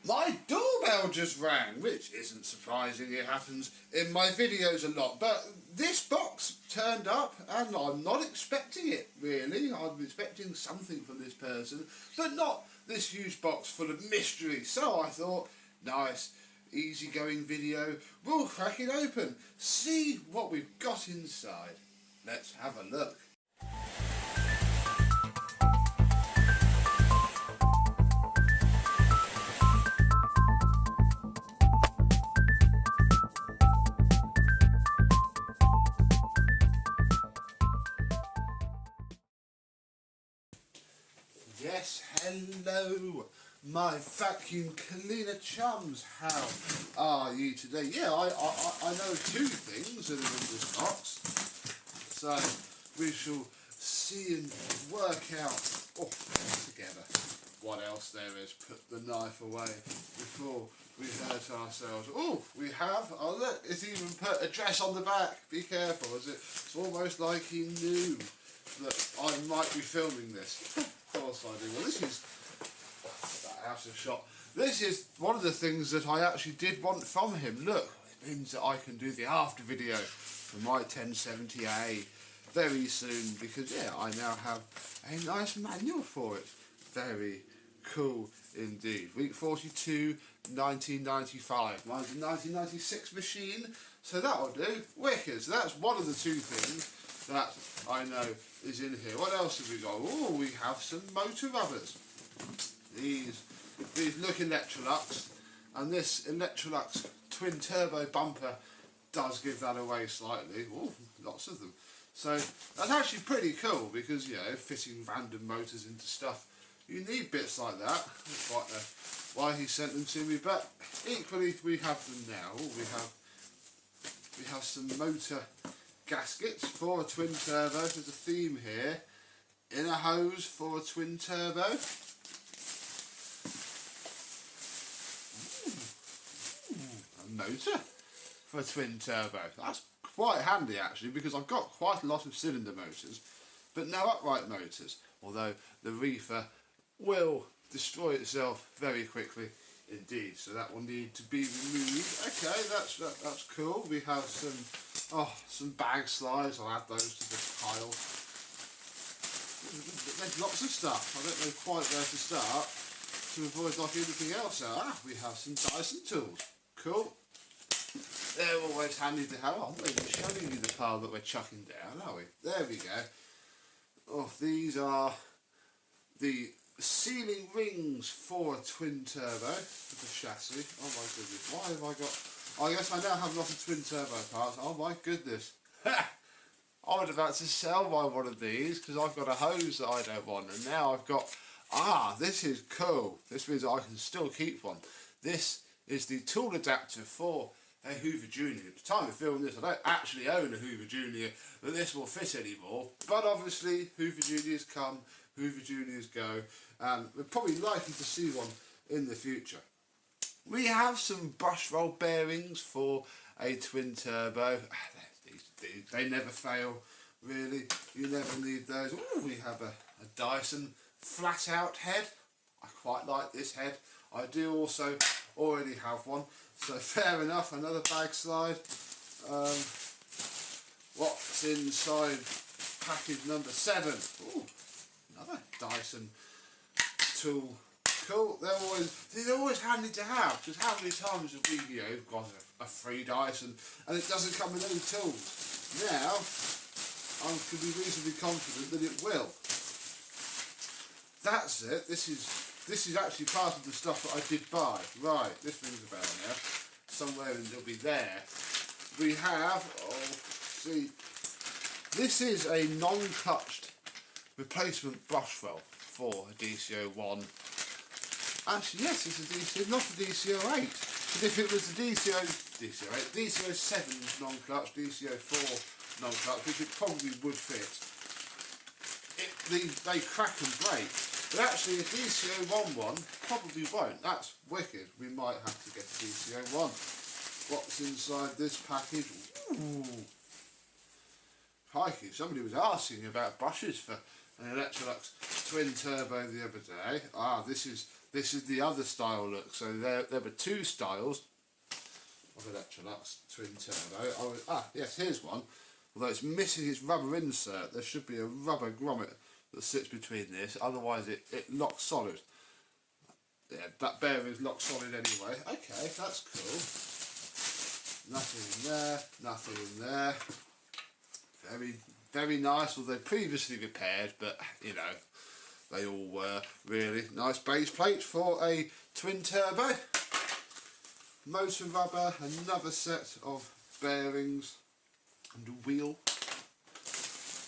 My doorbell just rang, which isn't surprising, it happens in my videos a lot, but this box turned up and I'm not expecting it really. I'm expecting something from this person, but not this huge box full of mystery. So I thought, nice, easygoing video, we'll crack it open, see what we've got inside. Let's have a look. Yes, hello, my vacuum cleaner chums. How are you today? Yeah, I know two things that are in this box, so we shall see and work out together what else there is. Put the knife away before we hurt ourselves. Oh, we have. Oh look, it's even put a dress on the back. Be careful, is it? It's almost like he knew that I might be filming this. Of course I do. Well, this is that out of shot. This is one of the things that I actually did want from him. Look, it means that I can do the after video for my 1070A very soon because yeah, I now have a nice manual for it. Very cool indeed. Week 42, 1995. Mine's a 1996 machine, so that'll do. Wicked. So that's one of the two things that I know is in here. What else have we got? Oh, we have some motor rubbers. These look Electrolux, and this Electrolux twin turbo bumper does give that away slightly. Oh, lots of them. So that's actually pretty cool because, you know, fitting random motors into stuff, you need bits like that. That's quite why he sent them to me, but equally we have them now. We have some motor gaskets for a twin turbo. There's a theme here. Inner hose for a twin turbo. A motor for a twin turbo. That's quite handy actually because I've got quite a lot of cylinder motors but no upright motors, although the reefer will destroy itself very quickly indeed, so that will need to be removed. Okay, that's cool. We have some bag slides. I'll add those to the pile. There's lots of stuff. I don't know quite where to start to avoid knocking anything else out. We have some Dyson tools. Cool. They're always handy to have. I'm not even showing you the pile that we're chucking down, are we? There we go. Oh, these are the sealing rings for a twin turbo with the chassis. Oh my goodness, why have I got... I guess I now have lots of twin turbo parts. Oh my goodness. I was about to sell one of these because I've got a hose that I don't want, and now I've got... this is cool. This means I can still keep one. This is the tool adapter for a Hoover Junior. At the time of filming this, I don't actually own a Hoover Junior that this will fit anymore, but obviously Hoover Juniors come, Hoover Juniors go, and we're probably likely to see one in the future. We have some brush roll bearings for a twin turbo. They never fail, really. You never need those. Ooh, we have a Dyson flat out head. I quite like this head. I do also already have one, so fair enough. Another bag slide. What's inside package number 7? Ooh, another Dyson tool. Cool. They're always handy to have. Because how many times have we got a free Dyson and it doesn't come with any tools? Now I can be reasonably confident that it will. That's it. This is actually part of the stuff that I did buy. Right, this rings a bell now. Somewhere it'll be there. We have, see, this is a non-clutched replacement brush roll for a DCO1. Actually, yes, it's a DCO, not a DCO8. But if it was a DCO8, DCO7 non-clutch, DCO4 non-clutch, which it probably would fit, they crack and break. But actually a DCO1 one probably won't. That's wicked. We might have to get a DCO1. What's inside this package? Ooh. Crikey, somebody was asking about brushes for an Electrolux twin turbo the other day. This is This is the other style look. So there were two styles of Electrolux twin turbo. Yes, here's one. Although it's missing its rubber insert, there should be a rubber grommet that sits between this. Otherwise, it locks solid. Yeah, that bearing's locked solid anyway. Okay, that's cool. Nothing in there. Nothing in there. Very, very nice. Although previously repaired, but you know. They all were really nice base plate for a twin turbo. Motor rubber, another set of bearings and a wheel.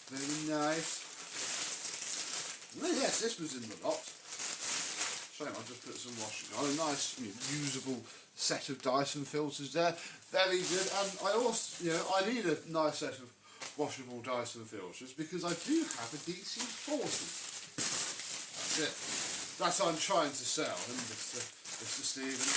Very nice. Oh yes, this was in the lot. Shame I just put some washing on. A nice, usable set of Dyson filters there. Very good. And I also, I need a nice set of washable Dyson filters because I do have a DC-40. That's what I'm trying to sell, and Mr. Stephen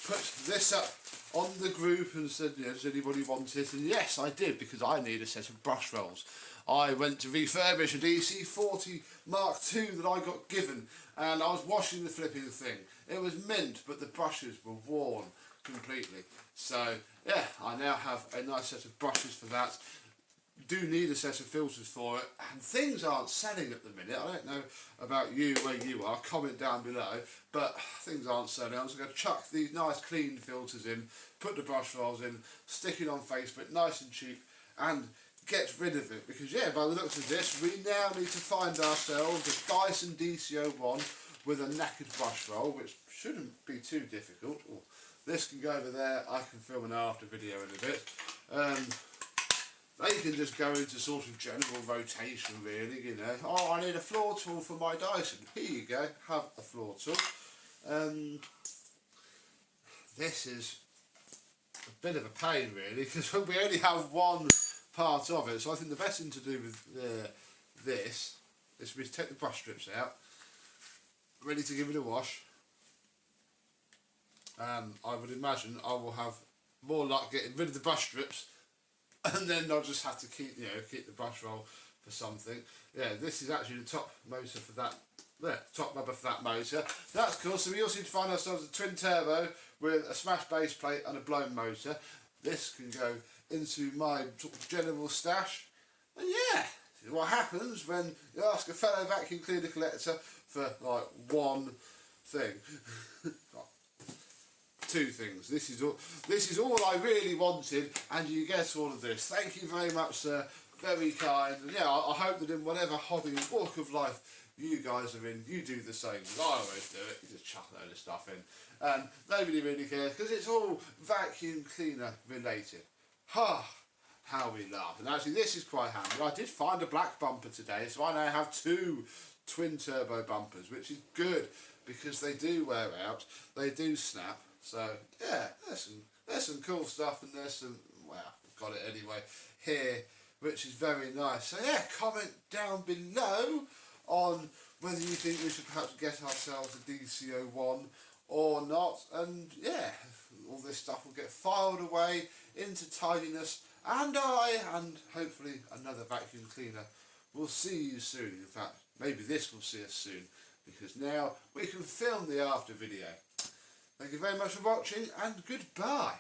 put this up on the group and said, does anybody want it? And yes, I did, because I need a set of brush rolls. I went to refurbish a DC-40 Mark II that I got given, and I was washing the flipping thing. It was mint, but the brushes were worn completely. So yeah, I now have a nice set of brushes for that. Do need a set of filters for it, and things aren't selling at the minute. I don't know about you, where you are, comment down below, but things aren't selling. I'm just going to chuck these nice clean filters in, put the brush rolls in, stick it on Facebook, nice and cheap, and get rid of it, because yeah, by the looks of this, we now need to find ourselves a Dyson DC-01 with a knackered brush roll, which shouldn't be too difficult. Oh, this can go over there. I can film an after video in a bit. They can just go into sort of general rotation, really, Oh, I need a floor tool for my Dyson. Here you go, have a floor tool. This is a bit of a pain, really, because we only have one part of it. So I think the best thing to do with this is to take the brush strips out, ready to give it a wash. I would imagine I will have more luck getting rid of the brush strips, and then I'll just have to keep the brush roll for something. Yeah, this is actually the top motor for that. Top rubber for that motor. That's cool. So we also need to find ourselves a twin turbo with a smashed base plate and a blown motor. This can go into my sort of general stash. And yeah, this is what happens when you ask a fellow vacuum cleaner collector for like one thing. Two things. This is all I really wanted, and you get all of this. Thank you very much, sir. Very kind. And yeah, I hope that in whatever hobby and walk of life you guys are in, you do the same. I always do it. You just chuck a load of stuff in, and nobody really cares because it's all vacuum cleaner related. How we laugh. And actually, this is quite handy. I did find a black bumper today, so I now have two twin turbo bumpers, which is good because they do wear out. They do snap. So yeah, there's some cool stuff, and there's some, well, I've got it anyway here, which is very nice. So yeah, comment down below on whether you think we should perhaps get ourselves a DC-01 or not, and yeah, all this stuff will get filed away into tidiness, and hopefully another vacuum cleaner will see you soon. In fact, maybe this will see us soon, because now we can film the after video. Thank you very much for watching, and goodbye.